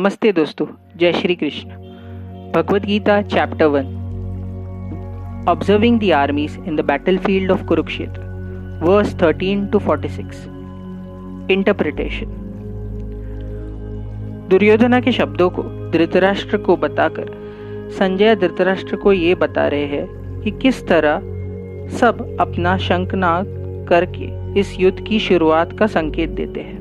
नमस्ते दोस्तों, जय Shri Krishna. Bhagavad Gita chapter 1, observing the armies in the battlefield of Kurukshetra, verse 13 to 46। Interpretation. Duryodhana के शब्दों को धृतराष्ट्र को बताकर संजय धृतराष्ट्र को ये बता रहे हैं कि किस तरह सब अपना शंखनाद करके इस युद्ध की शुरुआत का संकेत देते हैं।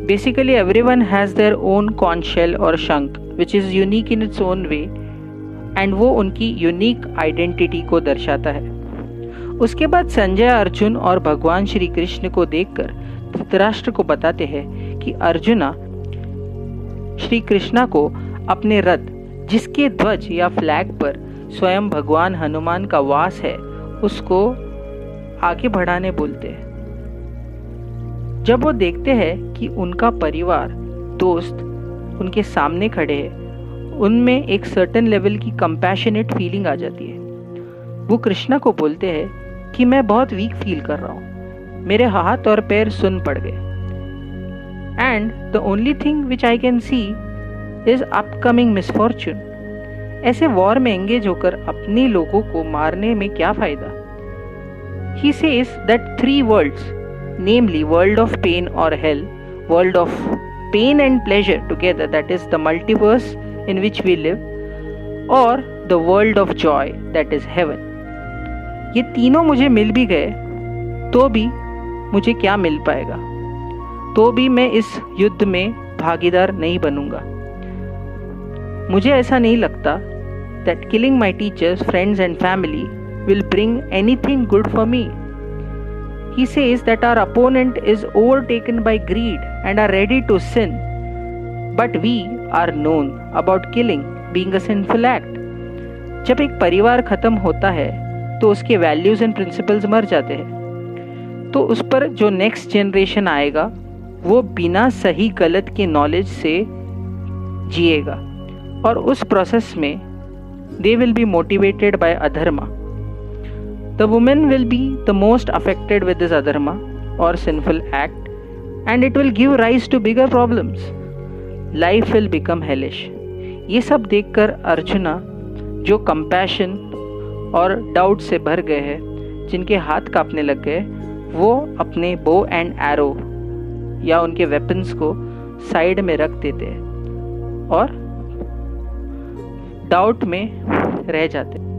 Basically, everyone has their own conch shell or shank, which is unique in its own way, and वो उनकी यूनिक आइडेंटिटी को दर्शाता है। उसके बाद संजय अर्जुन और भगवान श्री कृष्ण को देखकर धृतराष्ट्र को बताते हैं कि अर्जुना, श्री कृष्णा को अपने रथ, जिसके ध्वज या फ्लैग पर स्वयं भगवान हनुमान का वास है, उसको आगे बढ़ाने बोलते हैं। जब वो देखते हैं कि उनका परिवार, दोस्त उनके सामने खड़े हैं, उनमें एक सर्टेन लेवल की कंपैशनेट फीलिंग आ जाती है। वो कृष्णा को बोलते हैं कि मैं बहुत वीक फील कर रहा हूँ, मेरे हाथ और पैर सुन्न पड़ गए, and the only thing which I can see is upcoming misfortune. ऐसे वॉर में एंगेज होकर अपने लोगों को मारने में क्या फायदा। He says that 3 worlds, namely world of pain or hell, world of pain and pleasure together, that is the multiverse in which we live, or the world of joy, that is heaven। ये तीनों मुझे मिल भी गए तो भी मुझे क्या मिल पाएगा, तो भी मैं इस युद्ध में भागीदार नहीं बनूंगा। मुझे ऐसा नहीं लगता that killing my teachers, friends and family will bring anything good for me। He says that our opponent is overtaken by greed and are ready to sin, but we are known about killing being a sinful act। जब एक परिवार खत्म होता है तो उसके values and principles मर जाते हैं, तो उस पर जो नेक्स्ट जनरेशन आएगा वो बिना सही गलत के नॉलेज से जिएगा, और उस प्रोसेस में they will be motivated by adharma। The woman will be the most affected with this adharma or sinful act, and it will give rise to bigger problems। Life will become hellish। ये सब देखकर अर्जुना, जो compassion और doubt से भर गए हैं, जिनके हाथ कांपने लग गए, वो अपने बो एंड एरो या उनके वेपन्स को साइड में रख देते हैं और डाउट में रह जाते हैं।